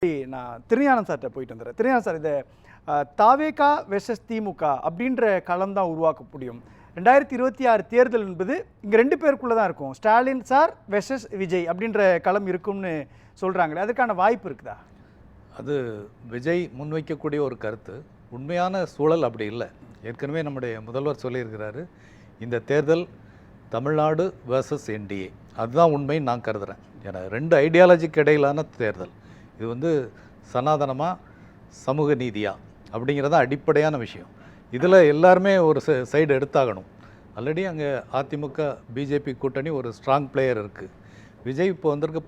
நான் திருஞானம் சார்கிட்ட போயிட்டு வந்துடுறேன். திருஞானம் சார், இந்த தாவேகா வெர்சஸ் திமுக அப்படின்ற களம் தான் உருவாக்க முடியும். 2026 தேர்தல் என்பது இங்கே 2 பேருக்குள்ளே தான் இருக்கும். ஸ்டாலின் சார் வெர்சஸ் விஜய் அப்படின்ற களம் இருக்கும்னு சொல்கிறாங்களே, அதுக்கான வாய்ப்பு இருக்குதா? அது விஜய் முன்வைக்கக்கூடிய ஒரு கருத்து. உண்மையான சூழல் அப்படி இல்லை. ஏற்கனவே நம்முடைய முதல்வர் சொல்லியிருக்கிறாரு, இந்த தேர்தல் தமிழ்நாடு வெர்சஸ் என்டிஏ, அதுதான் உண்மைன்னு நான் கருதுகிறேன். ஏன்னா 2 ஐடியாலஜிக்கு இடையிலான தேர்தல். இது வந்து சனாதனமாக சமூக நீதியா அப்படிங்கிறத அடிப்படையான விஷயம். இதில் எல்லாருமே ஒரு சைடு எடுத்தாகணும். ஆல்ரெடி அங்கே அதிமுக பிஜேபி கூட்டணி ஒரு ஸ்ட்ராங் பிளேயர் இருக்குது. விஜய் இப்போ வந்திருக்க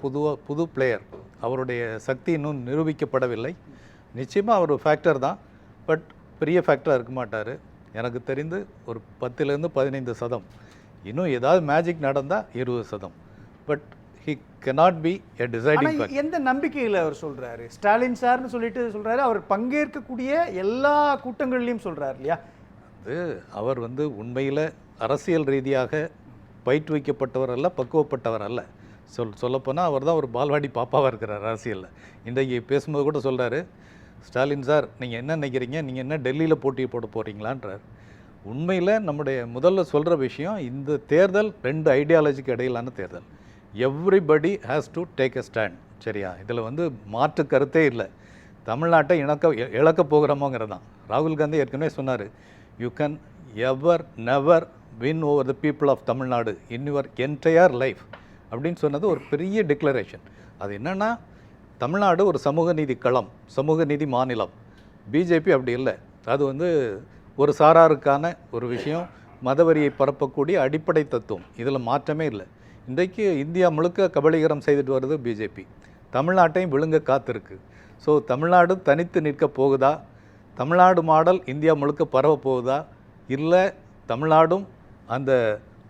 புது பிளேயர். அவருடைய சக்தி இன்னும் நிரூபிக்கப்படவில்லை. நிச்சயமாக அவர் ஃபேக்டர் தான், பட் பெரிய ஃபேக்டராக இருக்க மாட்டார். எனக்கு தெரிந்து ஒரு 10-15%. இன்னும் ஏதாவது மேஜிக் நடந்தால் 20%. But he cannot be a deciding factor. எந்த நம்பிக்கையில் அவர் சொல்கிறாரு? ஸ்டாலின் சார்னு சொல்லிட்டு சொல்கிறாரு, அவர் பங்கேற்கக்கூடிய எல்லா கூட்டங்கள்லையும் சொல்கிறார் இல்லையா? அது அவர் வந்து உண்மையில் அரசியல் ரீதியாக பயிற்றுவிக்கப்பட்டவர் அல்ல, பக்குவப்பட்டவர் அல்ல. சொல்லப்போனால் அவர் தான் ஒரு பால்வாடி பாப்பாவாக இருக்கிறார் அரசியலில். இன்றைக்கு பேசும்போது கூட சொல்கிறாரு, ஸ்டாலின் சார் நீங்கள் என்ன நினைக்கிறீங்க, நீங்கள் என்ன டெல்லியில் போட்டி போட போகிறீங்களான்றார். உண்மையில் நம்முடைய முதல்ல சொல்கிற விஷயம், இந்த தேர்தல் 2 ஐடியாலஜிக்கு இடையிலான தேர்தல். Everybody has to take a stand. சரியா? இதில் வந்து மாற்று கருத்தே இல்லை. தமிழ்நாட்டை இழக்க போகிறோமோங்கிறது தான். ராகுல் காந்தி ஏற்கனவே சொன்னார், you can never win over the people of Tamil Nadu in your entire life அப்படின்னு சொன்னது ஒரு பெரிய டிக்ளரேஷன். அது என்னென்னா, தமிழ்நாடு ஒரு சமூக நீதி களம், சமூக நீதி மாநிலம். பிஜேபி அப்படி இல்லை. அது வந்து ஒரு சாராருக்கான ஒரு விஷயம், மதவரியை பரப்பக்கூடிய அடிப்படை தத்துவம். இதில் மாற்றமே இல்லை. இன்றைக்கு இந்தியா முழுக்க கபலீகரம் செய்துட்டு வருது பிஜேபி. தமிழ்நாட்டையும் விழுங்க காத்திருக்கு. ஸோ தமிழ்நாடு தனித்து நிற்க போகுதா? தமிழ்நாடு மாடல் இந்தியா முழுக்க பரவ போகுதா? இல்லை தமிழ்நாடும் அந்த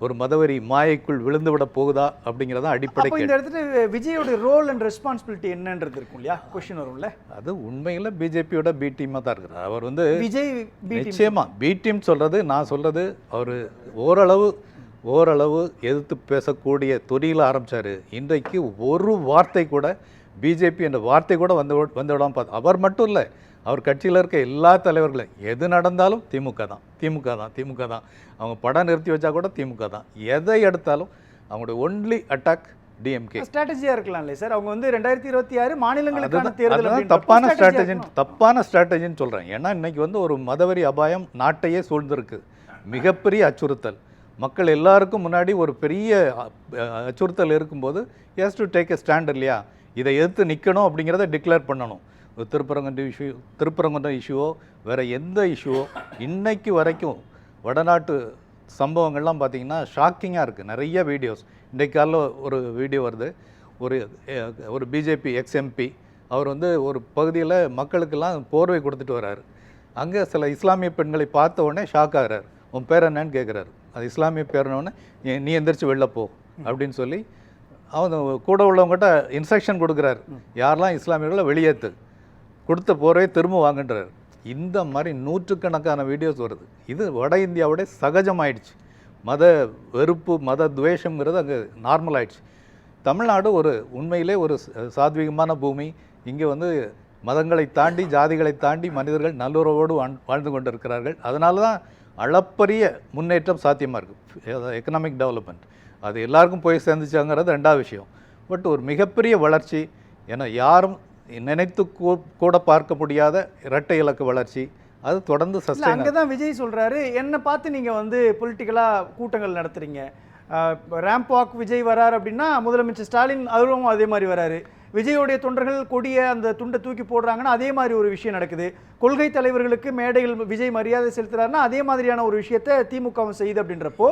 ஒரு மதவரி மாயைக்குள் விழுந்து விட போகுதா அப்படிங்கிறத அடிப்படை. இந்த இடத்துல விஜயோட ரோல் அண்ட் ரெஸ்பான்சிபிலிட்டி என்னன்றது இருக்கும் இல்லையா? கொஸ்டின் வரும்ல. அது உண்மையில் பிஜேபியோட பி டீமாக தான் இருக்கிறார். அவர் வந்து விஜய் நிச்சயமாக பி டீம் சொல்கிறது, நான் சொல்கிறது, அவர் ஓரளவு எதிர்த்து பேசக்கூடிய தொழில ஆரம்பித்தார். இன்றைக்கு ஒரு வார்த்தை கூட பிஜேபி என்ற வார்த்தை கூட வந்து விடாமல் பார்த்து. அவர் மட்டும் இல்லை, அவர் கட்சியில் இருக்க எல்லா தலைவர்களும் எது நடந்தாலும் திமுக தான். அவங்க படம் நிறுத்தி வச்சா கூட திமுக தான். எதை எடுத்தாலும் அவங்களுடைய ஒன்லி அட்டாக் டிஎம்கே. ஸ்ட்ராட்டஜியாக இருக்கலாம் இல்லை சார்? அவங்க வந்து 2026 மாநிலங்களுக்கான தேர்தல் தப்பான ஸ்ட்ராட்டஜின்னு சொல்கிறேன். ஏன்னா இன்னைக்கு வந்து ஒரு மதவெறி அபாயம் நாட்டையே சூழ்ந்திருக்கு. மிகப்பெரிய அச்சுறுத்தல். மக்கள் எல்லாருக்கும் முன்னாடி ஒரு பெரிய அச்சுறுத்தல் இருக்கும்போது has to take a stand இல்லையா? இதை எதிர்த்து நிற்கணும் அப்படிங்கிறத டிக்ளேர் பண்ணணும். திருப்பரங்குன்றம் இஷ்யூவோ வேறு எந்த இஷ்யூவோ இன்னைக்கு வரைக்கும் வடநாட்டு சம்பவங்கள்லாம் பார்த்திங்கன்னா ஷாக்கிங்காக இருக்குது. நிறைய வீடியோஸ். இன்றைக்கு காலையில் ஒரு வீடியோ வருது, ஒரு பிஜேபி எக்ஸ்எம்பி அவர் வந்து ஒரு பகுதியில் மக்களுக்கெல்லாம் போர்வை கொடுத்துட்டு வர்றாரு. அங்கே சில இஸ்லாமிய பெண்களை பார்த்த உடனே ஷாக் ஆகிறார். உன் பேர் என்னன்னு கேட்குறாரு. அது இஸ்லாமிய பேர்னோடனே நீ எந்திரிச்சு வெளில போ அப்படின்னு சொல்லி அவங்க கூட உள்ளவங்ககிட்ட இன்ஸ்ட்ரக்ஷன் கொடுக்குறாரு, யாரெல்லாம் இஸ்லாமியர்களை வெளியேற்று, கொடுத்த போரே திரும்ப வாங்கன்றார். இந்த மாதிரி நூற்றுக்கணக்கான வீடியோஸ் வருது. இது வட இந்தியாவோட சகஜமாயிடுச்சு. மத வெறுப்பு, மத துவேஷங்கிறது அங்கே நார்மல் ஆயிடுச்சு. தமிழ்நாடு ஒரு உண்மையிலே ஒரு சாத்வீகமான பூமி. இங்கே வந்து மதங்களை தாண்டி, ஜாதிகளை தாண்டி மனிதர்கள் நல்லுறவோடு வாழ்ந்து கொண்டு இருக்கிறார்கள். அதனால தான் அளப்பரிய முன்னேற்றம் சாத்தியமாக இருக்குது. எக்கனாமிக் டெவலப்மெண்ட் அது எல்லாருக்கும் போய் சேர்ந்துச்சாங்கிறது 2வது விஷயம். பட் ஒரு மிகப்பெரிய வளர்ச்சி, ஏன்னா யாரும் நினைத்து கூட பார்க்க முடியாத இரட்டை இலக்க வளர்ச்சி, அது தொடர்ந்து சஸ்டைன். அங்கே தான் விஜய் சொல்கிறாரு, என்னை பார்த்து நீங்கள் வந்து பொலிட்டிக்கலாக கூட்டங்கள் நடத்துகிறீங்க. ரேம்ப் வாக் விஜய் வராரு அப்படின்னா முதலமைச்சர் ஸ்டாலின் அதுவும் அதே மாதிரி வராரு. விஜயோடைய தொண்டர்கள் கொடிய அந்த துண்டை தூக்கி போடுறாங்கன்னா அதே மாதிரி ஒரு விஷயம் நடக்குது. கொள்கை தலைவர்களுக்கு மேடைகள் விஜய் மரியாதை செலுத்துறாருன்னா அதே மாதிரியான ஒரு விஷயத்தை திமுகவும் செய்யுது. அப்படின்றப்போ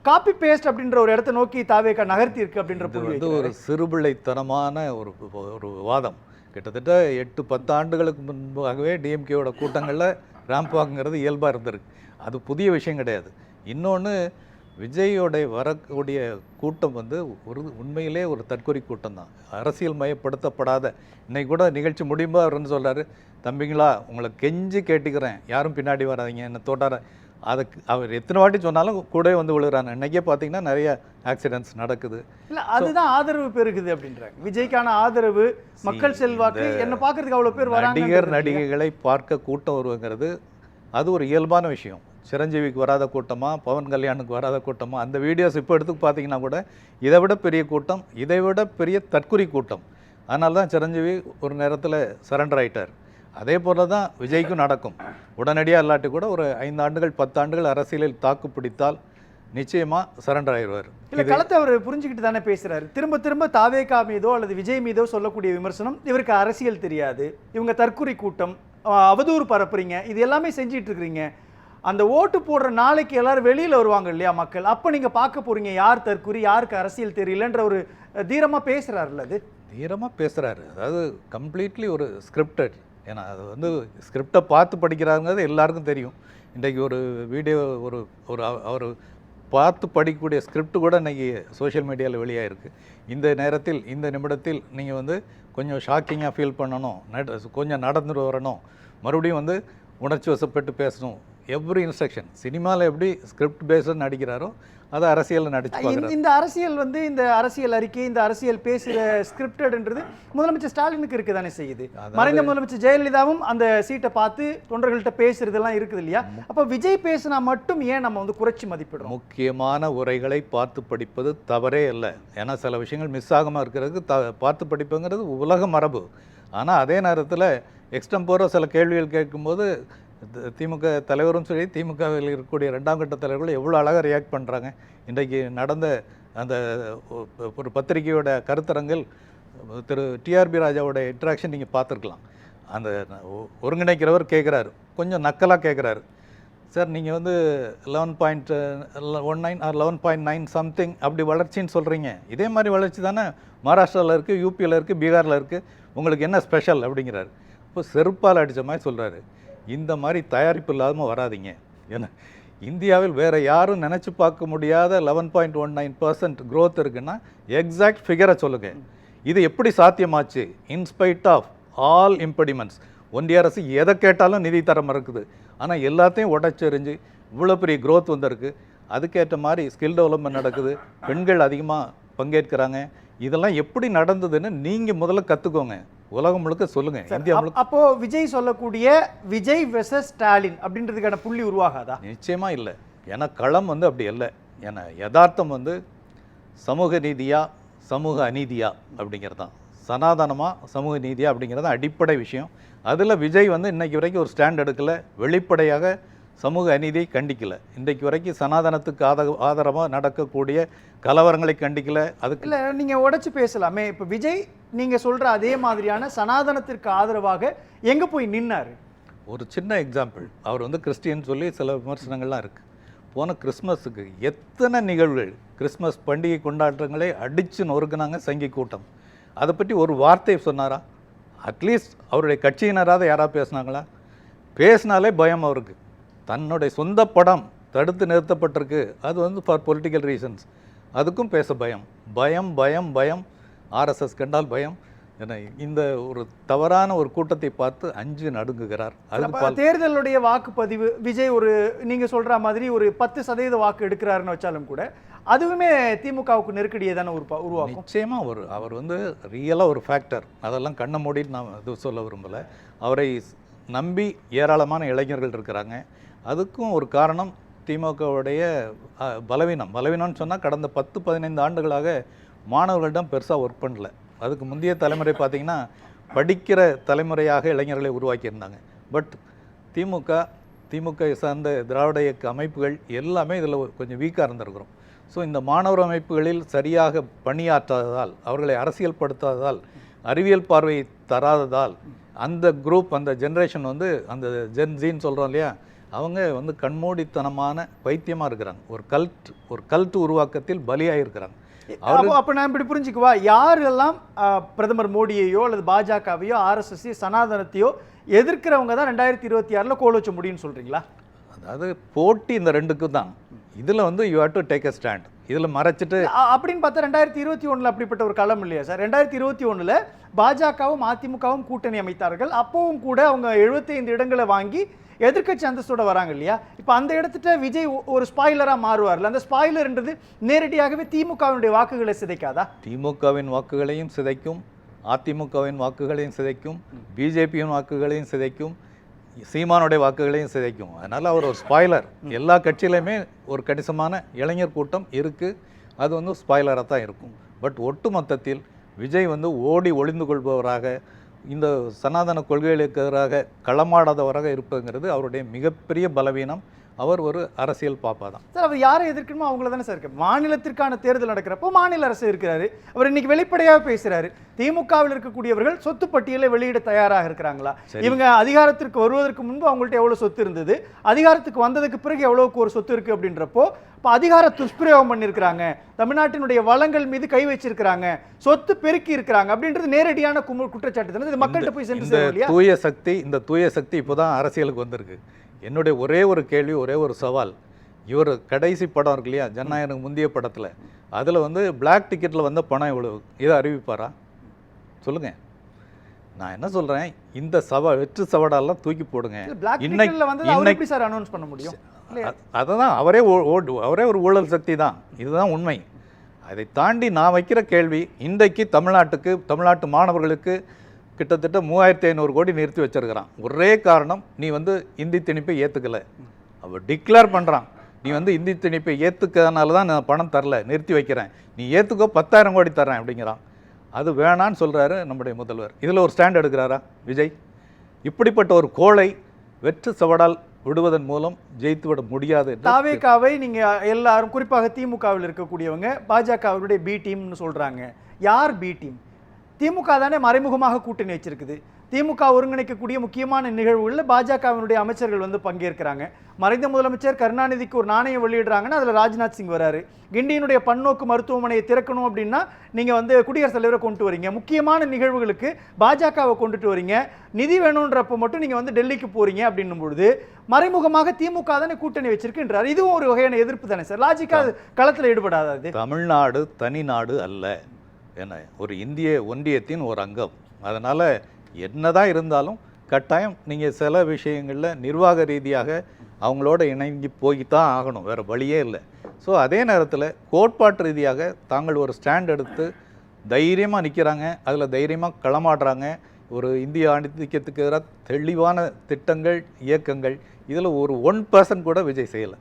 காப்பி பேஸ்ட் அப்படின்ற ஒரு இடத்தை நோக்கி தாவேகா நகர்த்தி இருக்கு அப்படின்ற ஒரு சிறுபிள்ளைத்தனமான ஒரு வாதம். கிட்டத்தட்ட 8-10 ஆண்டுகளுக்கு முன்பாகவே டிஎம்கேயோட கூட்டங்களில் ரேம்ப் வாக்குங்கிறது இயல்பாக இருந்திருக்கு. அது புதிய விஷயம் கிடையாது. இன்னொன்று, விஜயோட வரக்கூடிய கூட்டம் வந்து உண்மையிலே ஒரு தற்கொலை கூட்டம் தான், அரசியல் மயப்படுத்தப்படாத. இன்னைக்கு கூட நிகழ்ச்சி முடியும்போது அவர் வந்து சொல்கிறாரு, தம்பிங்களா உங்களை கெஞ்சி கேட்டுக்கிறேன், யாரும் பின்னாடி வராதிங்க, என்னை அதுக்கு அவர் எத்தனை வாட்டி சொன்னாலும் கூடவே வந்து விழுகிறாங்க. இன்றைக்கே பார்த்தீங்கன்னா நிறைய ஆக்சிடென்ட்ஸ் நடக்குது. இல்லை, அதுதான் ஆதரவு பெருகுது அப்படின்றாங்க. விஜய்க்கான ஆதரவு, மக்கள் செல்வாக்கு, என்ன பார்க்கறதுக்கு அவ்வளோ பேர் வராங்க. நடிகைகளை பார்க்க கூட்டம் வருவங்கிறது அது ஒரு இயல்பான விஷயம். சிரஞ்சீவிக்கு வராத கூட்டமா, பவன் கல்யாணுக்கு வராத கூட்டமா, அந்த வீடியோஸ் இப்போ எடுத்து பார்த்தீங்கன்னா கூட இதை விட பெரிய கூட்டம், இதை விட பெரிய தற்குறி கூட்டம். அதனால தான் சிரஞ்சீவி ஒரு நேரத்தில் சரண்டர் ஆகிட்டார். அதே போல தான் விஜய்க்கும் நடக்கும். உடனடியாக இல்லாட்டி கூட ஒரு 5 ஆண்டுகள் 10 ஆண்டுகள் அரசியலில் தாக்கு பிடித்தால் நிச்சயமாக சரண்டர் ஆயிடுவார். இல்லை, களத்தை அவர் புரிஞ்சுக்கிட்டு தானே பேசுகிறாரு. திரும்ப திரும்ப தாவேகா மீதோ அல்லது விஜய் மீதோ சொல்லக்கூடிய விமர்சனம், இவருக்கு அரசியல் தெரியாது, இவங்க தற்குறி கூட்டம், அவதூறு பரப்புறீங்க, இது எல்லாமே செஞ்சிட்டு இருக்கிறீங்க. அந்த ஓட்டு போடுற நாளைக்கு எல்லாரும் வெளியில் வருவாங்க இல்லையா மக்கள், அப்போ நீங்கள் பார்க்க போகிறீங்க யார் தற்குறி, யாருக்கு அரசியல் தெரியலன்ற ஒரு தீரமாக பேசுகிறாருல்ல. அது தீரமாக பேசுகிறாரு. அதாவது கம்ப்ளீட்லி ஒரு ஸ்கிரிப்டட். ஏன்னா அது வந்து ஸ்கிரிப்டை பார்த்து படிக்கிறாங்கிறது எல்லாருக்கும் தெரியும். இன்றைக்கி ஒரு வீடியோ ஒரு ஒரு அவர் பார்த்து படிக்கக்கூடிய ஸ்கிரிப்ட் கூட இன்றைக்கி சோஷியல் மீடியாவில் வெளியாகிருக்கு. இந்த நேரத்தில் இந்த நிமிடத்தில் நீங்கள் வந்து கொஞ்சம் ஷாக்கிங்காக ஃபீல் பண்ணணும், கொஞ்சம் நடந்துட்டு வரணும், மறுபடியும் வந்து உணர்ச்சி வசப்பட்டு பேசணும். எவ்ரி இன்ஸ்ட்ரக்ஷன் சினிமாவில் எப்படி ஸ்கிரிப்ட் பேஸ்டு நடிக்கிறாரோ அதை அரசியலில் நடிச்சு இந்த அரசியல் வந்து இந்த அரசியல் அறிக்கை, இந்த அரசியல் பேசுகிற ஸ்கிரிப்டட்ன்றது முதலமைச்சர் ஸ்டாலினுக்கு இருக்க தானே செய்யுது. மறைந்த முதலமைச்சர் ஜெயலலிதாவும் அந்த சீட்டை பார்த்து தொண்டர்கள்ட்ட பேசுறதெல்லாம் இருக்குது இல்லையா. அப்போ விஜய் பேசினா மட்டும் ஏன் நம்ம வந்து குறைச்சி மதிப்பிடுறோம்? முக்கியமான உரைகளை பார்த்து படிப்பது தவறே இல்லை. ஏன்னா சில விஷயங்கள் மிஸ் ஆகாமல் இருக்கிறதுக்கு பார்த்து படிப்புங்கிறது உலக மரபு. ஆனால் அதே நேரத்தில் எக்ஸ்டம்போரோ சில கேள்விகள் கேட்கும்போது திமுக தலைவரும் சரி, திமுகவில் இருக்கக்கூடிய 2ஆம் கட்ட தலைவர்கள் எவ்வளோ அழகாக ரியாக்ட் பண்ணுறாங்க. இன்றைக்கு நடந்த அந்த ஒரு பத்திரிகையோட கருத்தரங்கில் திரு டிஆர்பி ராஜாவோட இன்ட்ராக்ஷன் நீங்கள் பார்த்துருக்கலாம். அந்த ஒருங்கிணைக்கிறவர் கேட்குறாரு, கொஞ்சம் நக்கலாக கேட்குறாரு, சார் நீங்கள் வந்து 11.19 ஆர் 11.9 சம்திங் அப்படி வளர்ச்சின்னு சொல்கிறீங்க, இதே மாதிரி வளர்ச்சி தானே மகாராஷ்டிராவில் இருக்குது, யூபியில் இருக்குது, பீகாரில் இருக்குது, உங்களுக்கு என்ன ஸ்பெஷல் அப்படிங்கிறாரு. இப்போ செருப்பால் அடித்த மாதிரி சொல்கிறாரு. இந்த மாதிரி தயாரிப்பு இல்லாமல் வராதிங்க. ஏன்னா இந்தியாவில் வேறு யாரும் நினச்சி பார்க்க முடியாத 11.19% growth இருக்குன்னா எக்ஸாக்ட் ஃபிகரை சொல்லுங்கள். இது எப்படி சாத்தியமாச்சு? In spite of all impediments. ஒன்றிய அரசு எதை கேட்டாலும் நிதி தர மறுக்குது. ஆனால் எல்லாத்தையும் உடச்செறிஞ்சு இவ்வளோ பெரிய growth வந்திருக்கு. அதுக்கேற்ற மாதிரி ஸ்கில் டெவலப்மெண்ட் நடக்குது, பெண்கள் அதிகமாக பங்கேற்கிறாங்க. இதெல்லாம் எப்படி நடந்ததுன்னு நீங்கள் முதல்ல கற்றுக்கோங்க, உலகம் முழுக்க சொல்லுங்க. இந்தியா முழுக்க. அப்போ விஜய் சொல்லக்கூடிய விஜய் வெர்சஸ் ஸ்டாலின் அப்படின்றதுக்கான புள்ளி உருவாகாதா? நிச்சயமா இல்லை. ஏன்னா களம் வந்து அப்படி இல்லை. ஏன்னா யதார்த்தம் வந்து சமூக நீதியா சமூக அநீதியா அப்படிங்கிறது தான். சனாதனமா சமூக நீதியா அப்படிங்கிறது அடிப்படை விஷயம். அதில் விஜய் வந்து இன்னைக்கு வரைக்கும் ஒரு ஸ்டாண்ட் எடுக்கலை, வெளிப்படையாக சமூக அநீதியை கண்டிக்கலை. இன்றைக்கு வரைக்கும் சனாதனத்துக்கு ஆதரவாக நடக்கக்கூடிய கலவரங்களை கண்டிக்கலை. அதுக்கு இல்லை, நீங்கள் உடைச்சு பேசலாமே. இப்போ விஜய் நீங்கள் சொல்கிற அதே மாதிரியான சனாதனத்திற்கு ஆதரவாக எங்கே போய் நின்னார்? ஒரு சின்ன எக்ஸாம்பிள், அவர் வந்து கிறிஸ்டியன் சொல்லி சில விமர்சனங்கள்லாம் இருக்குது. போன கிறிஸ்மஸுக்கு எத்தனை நிகழ்வுகள், கிறிஸ்மஸ் பண்டிகை கொண்டாட்டங்களை அடித்து நொறுக்குனாங்க சங்கி கூட்டம். அதை பற்றி ஒரு வார்த்தை சொன்னாரா? அட்லீஸ்ட் அவருடைய கட்சியினராக யாராவது பேசுனாங்களா? பேசினாலே பயம் அவருக்கு. தன்னுடைய சொந்த படம் தடுத்து நிறுத்தப்பட்டிருக்கு, அது வந்து ஃபார் பொலிட்டிக்கல் ரீசன்ஸ், அதுக்கும் பேச பயம். பயம் பயம் பயம். ஆர்எஸ்எஸ் கண்டால் பயம். ஏன்னா இந்த ஒரு தவறான ஒரு கூட்டத்தை பார்த்து அஞ்சு நடுங்குகிறார். அதுக்கு தேர்தலுடைய வாக்குப்பதிவு விஜய் ஒரு நீங்கள் சொல்கிற மாதிரி ஒரு 10% வாக்கு எடுக்கிறாருன்னு வச்சாலும் கூட அதுவுமே திமுகவுக்கு நெருக்கடியை தானே உருவாக்கும். நிச்சயமாக அவர் வந்து ரியலாக ஒரு ஃபேக்டர். அதெல்லாம் கண்ணை மூடிட்டு நான் இது சொல்ல விரும்பலை. அவரை நம்பி ஏராளமான இளைஞர்கள் இருக்கிறாங்க. அதுக்கும் ஒரு காரணம் திமுகவுடைய பலவீனம்னு சொன்னால் கடந்த 10-15 ஆண்டுகளாக மாணவர்களிடம் பெருசாக ஒர்க் பண்ணல. அதுக்கு முந்தைய தலைமுறை பார்த்திங்கன்னா படிக்கிற தலைமுறையாக இளைஞர்களை உருவாக்கியிருந்தாங்க. பட் திமுக சார்ந்த திராவிட இயக்க அமைப்புகள் எல்லாமே இதில் கொஞ்சம் வீக்காக இருந்திருக்கிறோம். ஸோ இந்த மாணவர் அமைப்புகளில் சரியாக பணியாற்றாததால், அவர்களை அரசியல்படுத்தாததால், அறிவியல் பார்வையை தராததால் அந்த குரூப், அந்த ஜென்ரேஷன் வந்து அந்த ஜென்ஜின்னு சொல்கிறோம் இல்லையா, அவங்க வந்து கண்மூடித்தனமான பைத்தியமாக இருக்கிறாங்க. ஒரு கல்ட் உருவாக்கத்தில் பலியாக இருக்கிறாங்க. அப்போ நான் இப்படி புரிஞ்சுக்குவா, யாரெல்லாம் பிரதமர் மோடியையோ அல்லது பாஜகவையோ ஆர்எஸ்எஸ்ஸையோ சனாதனத்தையோ எதிர்க்கிறவங்க தான் 2026 கோல் வச்ச முடியும்னு சொல்கிறீங்களா? அதாவது போட்டி இந்த ரெண்டுக்கும் தான். இதில் வந்து you have to take a stand. இதில் மறைச்சிட்டு அப்படின்னு பார்த்தா 2021 அப்படிப்பட்ட ஒரு களம் இல்லையா சார்? 2021 பாஜகவும் அதிமுகவும் கூட்டணி அமைத்தார்கள். அப்பவும் கூட அவங்க 75 இடங்களை வாங்கி எதிர்க்கட்சி அந்தஸ்தோட வராங்க இல்லையா? இப்போ அந்த இடத்துல விஜய் ஒரு ஸ்பாய்லரா மாறுவார்ல, அந்த ஸ்பாய்லர்ன்றது நேரடியாகவே திமுகவினுடைய வாக்குகளை சிதைக்காதா? திமுகவின் வாக்குகளையும் சிதைக்கும், அதிமுகவின் வாக்குகளையும் சிதைக்கும், பிஜேபியின் வாக்குகளையும் சிதைக்கும், சீமானுடைய வாக்குகளையும் சிதைக்கும். அதனால் அவர் ஒரு ஸ்பாய்லர். எல்லா கட்சியிலையுமே ஒரு கணிசமான இளைஞர் கூட்டம் இருக்குது. அது வந்து ஸ்பாய்லராக தான் இருக்கும். பட் ஒட்டு மொத்தத்தில் விஜய் வந்து ஓடி ஒளிந்து கொள்பவராக, இந்த சனாதன கொள்கைகளுக்கு எதிராக களமாடாதவராக இருப்பதுங்கிறது அவருடைய மிகப்பெரிய பலவீனம். அவர் ஒரு அரசியல் பாப்பா தான் சார். அவர் யாரை எதிர்க்கணுமோ அவங்கள தானே சார் இருக்கு. மாநிலத்திற்கான தேர்தல் நடக்கிறப்போ மாநில அரசு இருக்கிறாரு. அவர் இன்னைக்கு வெளிப்படையாக பேசுறாரு. திமுகவில் இருக்கக்கூடியவர்கள் சொத்து பட்டியலை வெளியிட தயாராக இருக்கிறாங்களா? இவங்க அதிகாரத்திற்கு வருவதற்கு முன்பு அவங்கள்ட்ட எவ்வளவு சொத்து இருந்தது, அதிகாரத்துக்கு வந்ததுக்கு பிறகு எவ்வளவுக்கு ஒரு சொத்து இருக்கு அப்படின்றப்போ இப்போ அதிகார துஷ்பிரயோகம் பண்ணியிருக்கிறாங்க, தமிழ்நாட்டினுடைய வளங்கள் மீது கை வச்சிருக்கிறாங்க, சொத்து பெருக்கி இருக்கிறாங்க அப்படின்றது நேரடியான குற்றச்சாட்டு தானே. இது மக்கள்கிட்ட போய் சென்று சேரும் இல்லையா? இந்த தூய சக்தி இப்போதான் அரசியலுக்கு வந்திருக்கு. என்னுடைய ஒரே ஒரு கேள்வி, ஒரே ஒரு சவால். இவர் கடைசி படம் இருக்கு இல்லையா, ஜனநாயகனுக்கு முந்தைய படத்தில், அதில் வந்து பிளாக் டிக்கெட்டில் வந்த பணம் இவ்வளவு, இதை அறிவிப்பாரா? சொல்லுங்கள். நான் என்ன சொல்கிறேன், இந்த வெற்று சவடாலாம் தூக்கி போடுங்க. இன்னைக்கு சார் அனௌன்ஸ் பண்ண முடியும். அதுதான் அவரே ஒரு ஊழல் சக்தி தான். இதுதான் உண்மை. அதை தாண்டி நான் வைக்கிற கேள்வி, இன்றைக்கு தமிழ்நாட்டு மாணவர்களுக்கு கிட்டத்தட்ட 3500 கோடி நிறுத்தி வச்சிருக்கிறான். ஒரே காரணம், நீ வந்து இந்தி திணிப்பை ஏற்றுக்கலை. அவள் டிக்ளேர் பண்ணுறான், நீ வந்து இந்தி திணிப்பை ஏற்றுக்கிறதுனால தான் நான் பணம் தரல, நிறுத்தி வைக்கிறேன், நீ ஏற்றுக்கோ 10,000 கோடி தர்றேன் அப்படிங்கிறான். அது வேணான்னு சொல்கிறாரு நம்முடைய முதல்வர். இதில் ஒரு ஸ்டாண்ட் எடுக்கிறாரா விஜய்? இப்படிப்பட்ட ஒரு கோளை வெற்று சவடால் விடுவதன் மூலம் ஜெயித்து விட முடியாது. தாவேகாவை நீங்கள் எல்லாரும், குறிப்பாக திமுகவில் இருக்கக்கூடியவங்க பாஜகவுடைய பி டீம்னு சொல்கிறாங்க. யார் பி டீம்? திமுக தானே மறைமுகமாக கூட்டணி வச்சிருக்குது. திமுக ஒருங்கிணைக்கக்கூடிய முக்கியமான நிகழ்வுகளில் பாஜகவினுடைய அமைச்சர்கள் வந்து பங்கேற்கிறாங்க. மறைந்த முதலமைச்சர் கருணாநிதிக்கு ஒரு நாணயம் வெளியிடுறாங்கன்னா அதில் ராஜ்நாத் சிங் வராரு. கிண்டியினுடைய பன்னோக்கு மருத்துவமனையை திறக்கணும் அப்படின்னா நீங்கள் வந்து குடியரசுத் தலைவரை கொண்டு வரீங்க. முக்கியமான நிகழ்வுகளுக்கு பாஜகவை கொண்டுட்டு வரீங்க. நிதி வேணுன்றப்போ மட்டும் நீங்கள் வந்து டெல்லிக்கு போறீங்க அப்படின்னும் பொழுது மறைமுகமாக திமுக தானே கூட்டணி வச்சிருக்குன்றார். இதுவும் ஒரு வகையான எதிர்ப்பு தானே சார்? லாஜிக்காக களத்தில் ஈடுபடாது. தமிழ்நாடு தனி நாடு அல்ல, என்ன ஒரு இந்திய ஒன்றியத்தின் ஒரு அங்கம். அதனால் என்னதான் இருந்தாலும் கட்டாயம் நீங்கள் சில விஷயங்களில் நிர்வாக ரீதியாக அவங்களோட இணங்கி போய்தான் ஆகணும், வேறு வழியே இல்லை. ஸோ அதே நேரத்தில் கோட்பாட்டு ரீதியாக தாங்கள் ஒரு ஸ்டாண்ட் எடுத்து தைரியமாக நிற்கிறாங்க, அதில் தைரியமாக களமாடுறாங்க. ஒரு இந்திய ஆதிக்கத்துக்கு எதிராக தெளிவான திட்டங்கள், இயக்கங்கள், இதில் ஒரு 1% கூட விஜய் செய்யலை.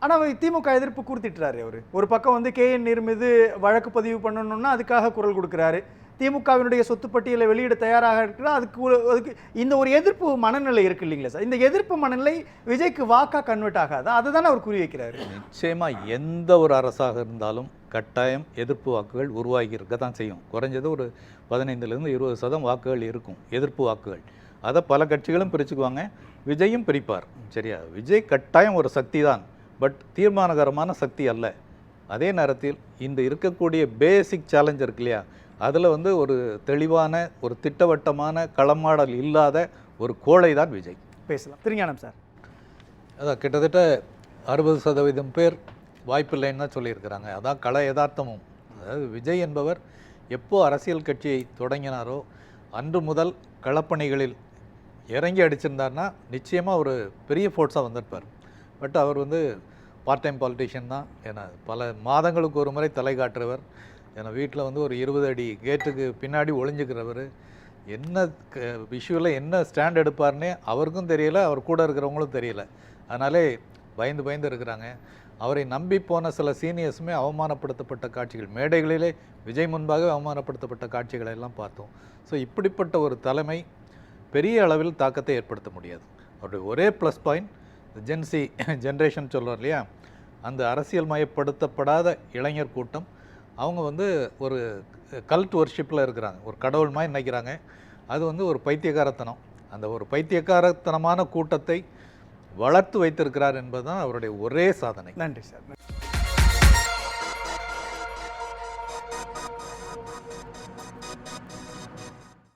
ஆனால் திமுக எதிர்ப்பு கூர்த்திட்டுறாரு. அவர் ஒரு பக்கம் வந்து KN நேரு மீது வழக்கு பதிவு பண்ணணும்னா அதுக்காக குரல் கொடுக்குறாரு. திமுகவினுடைய சொத்து பட்டியலை வெளியிட தயாராக இருக்கிறார். அதுக்கு இந்த ஒரு எதிர்ப்பு மனநிலை இருக்கு இல்லைங்களா சார்? இந்த எதிர்ப்பு மனநிலை விஜய்க்கு வாக்கா கன்வெர்ட் ஆகாதா? அதை தானே அவர் குறி வைக்கிறாரு. நிச்சயமாக எந்த ஒரு அரசாக இருந்தாலும் கட்டாயம் எதிர்ப்பு வாக்குகள் உருவாகி இருக்க தான் செய்யும். குறைஞ்சது ஒரு 15% 20% வாக்குகள் இருக்கும், எதிர்ப்பு வாக்குகள். அதை பல கட்சிகளும் பிரிச்சுக்குவாங்க, விஜயும் பிரிப்பார். சரியா? விஜய் கட்டாயம் ஒரு சக்தி தான், பட் தீர்மானகரமான சக்தி அல்ல. அதே நேரத்தில் இந்த இருக்கக்கூடிய பேசிக் சேலஞ்ச் இருக்கு இல்லையா, அதில் வந்து ஒரு தெளிவான ஒரு திட்டவட்டமான களமாடல் இல்லாத ஒரு கோழை தான் விஜய். பேசலாம். திருஞானம் சார். அதான் கிட்டத்தட்ட 60% பேர் வாய்ப்பில்லைன்னு தான் சொல்லியிருக்கிறாங்க. அதான் கள யதார்த்தமும். அதாவது விஜய் என்பவர் எப்போ அரசியல் கட்சியை தொடங்கினாரோ அன்று முதல் களப்பணிகளில் இறங்கி அடிச்சிருந்தார்னா நிச்சயமாக ஒரு பெரிய ஃபோர்ஸாக வந்திருப்பார். பட் அவர் வந்து பார்ட் டைம் பாலிட்டிஷியன் தான். ஏன்னா பல மாதங்களுக்கு ஒரு முறை தலை காட்டுறவர். ஏன்னா வீட்டில் வந்து ஒரு 20 அடி கேட்டுக்கு பின்னாடி ஒளிஞ்சுக்கிறவர். என்ன விஷுவில் என்ன ஸ்டாண்ட் எடுப்பார்னே அவருக்கும் தெரியல, அவர் கூட இருக்கிறவங்களும் தெரியல. அதனாலே பயந்து இருக்கிறாங்க. அவரை நம்பி போன சில சீனியர்ஸுமே அவமானப்படுத்தப்பட்ட காட்சிகள், மேடைகளிலே விஜய் முன்பாக அவமானப்படுத்தப்பட்ட காட்சிகளை எல்லாம் பார்த்தோம். ஸோ இப்படிப்பட்ட ஒரு தலைமை பெரிய அளவில் தாக்கத்தை ஏற்படுத்த முடியாது. அவருடைய ஒரே ப்ளஸ் பாயிண்ட் ஜென்சி ஜென்ரேஷன் சொல்கிறார் இல்லையா, அந்த அரசியல் மயப்படுத்தப்படாத இளைஞர் கூட்டம். அவங்க வந்து ஒரு கல்ட் வர்ஷிப்பில் இருக்கிறாங்க, ஒரு கடவுள் மாதிரி நினைக்கிறாங்க. அது வந்து ஒரு பைத்தியக்காரத்தனம். அந்த ஒரு பைத்தியக்காரத்தனமான கூட்டத்தை வளர்த்து வைத்திருக்கிறார் என்பதுதான் அவருடைய ஒரே சாதனை. நன்றி சார்.